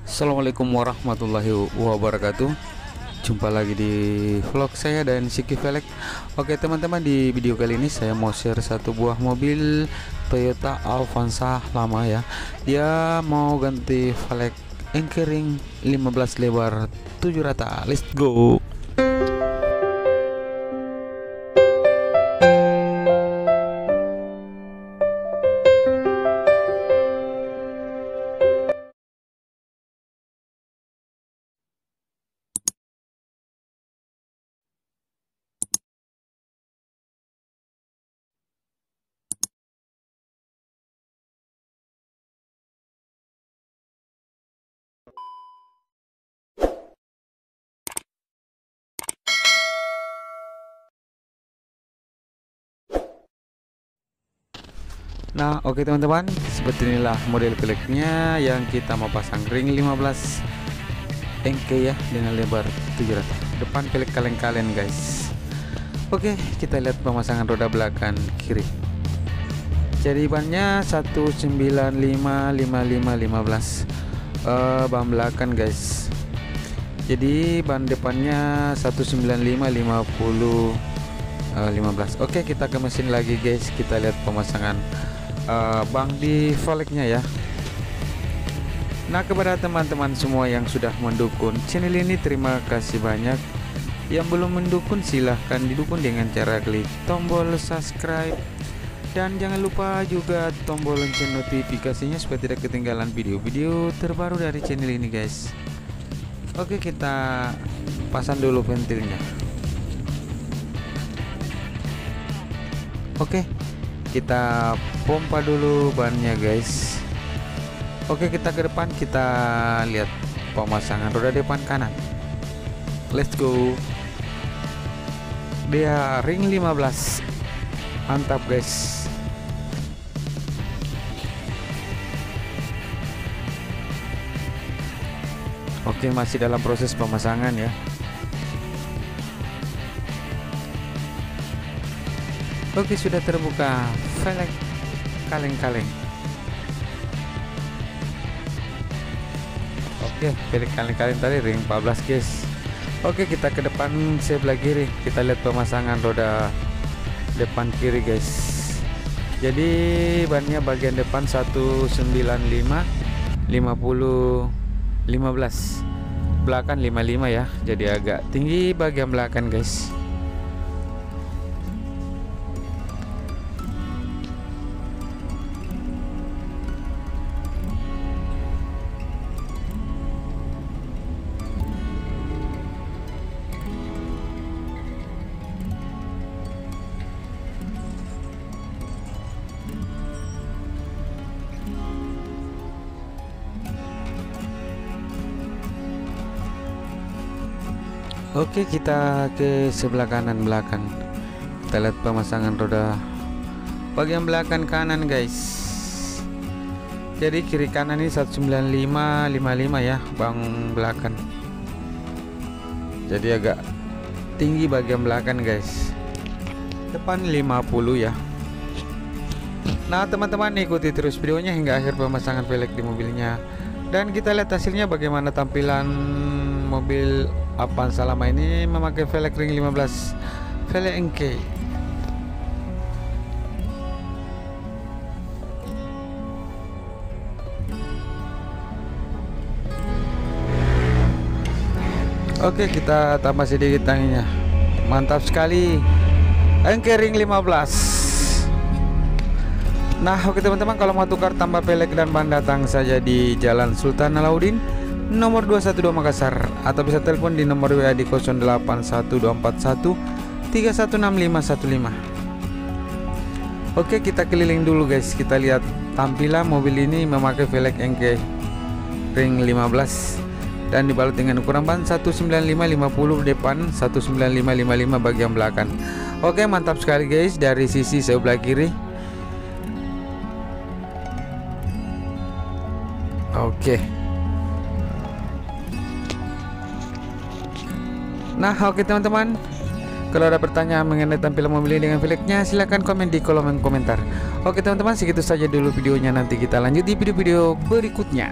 Assalamualaikum warahmatullahi wabarakatuh. Jumpa lagi di vlog saya dan Siki Velg. Oke teman-teman, di video kali ini saya mau share satu buah mobil Toyota Avanza lama ya. Dia mau ganti velg anchoring 15 lebar 7 rata. Let's go. Nah oke teman-teman, seperti inilah model velgnya yang kita mau pasang ring 15 engke ya, dengan lebar 7 rata. Depan velg kaleng-kaleng guys. Oke, kita lihat pemasangan roda belakang kiri. Jadi bannya 195/55/15 ban belakang guys. Jadi ban depannya 195/50/15. Oke, kita ke mesin lagi guys. Kita lihat pemasangan bang di velgnya ya. Nah, kepada teman-teman semua yang sudah mendukung channel ini, terima kasih banyak. Yang belum mendukung silahkan didukung dengan cara klik tombol subscribe, dan jangan lupa juga tombol lonceng notifikasinya supaya tidak ketinggalan video-video terbaru dari channel ini guys. Oke, kita pasang dulu ventilnya. Oke, kita pompa dulu bannya guys. Oke, kita ke depan, kita lihat pemasangan roda depan kanan. Let's go. Dia ring 15. Mantap guys. Oke, masih dalam proses pemasangan ya. Oke, sudah terbuka velg kaleng-kaleng. Oke, velg kaleng-kaleng tadi ring 14 guys. Oke, kita ke depan sebelah kiri. Kita lihat pemasangan roda depan kiri guys. Jadi bannya bagian depan 195/50/15, belakang 55 ya. Jadi agak tinggi bagian belakang guys. Oke, kita ke sebelah kanan belakang. Kita lihat pemasangan roda bagian belakang kanan guys. Jadi kiri kanan ini 195/55 ya, bang belakang. Jadi agak tinggi bagian belakang guys. Depan 50 ya. Nah teman-teman, ikuti terus videonya hingga akhir pemasangan velg di mobilnya, dan kita lihat hasilnya bagaimana tampilan mobil Avanza lama ini memakai velg ring 15 velg engke. Oke, kita tambah sedikit tanginya. Mantap sekali, engke ring 15. Nah oke teman-teman, kalau mau tukar tambah velg dan ban, datang saja di Jalan Sultan Alauddin nomor 212 Makassar, atau bisa telepon di nomor WA di 081241 316515. Oke, kita keliling dulu guys. Kita lihat tampilan mobil ini memakai velg engke ring 15 dan dibalut dengan ukuran ban 195/50 depan, 195/55 bagian belakang. Oke, mantap sekali guys. Dari sisi sebelah kiri. Oke. Nah oke teman-teman, kalau ada pertanyaan mengenai tampilan mobil ini dengan velgnya, silahkan komen di kolom komentar. Oke teman-teman, segitu saja dulu videonya. Nanti kita lanjut di video-video berikutnya.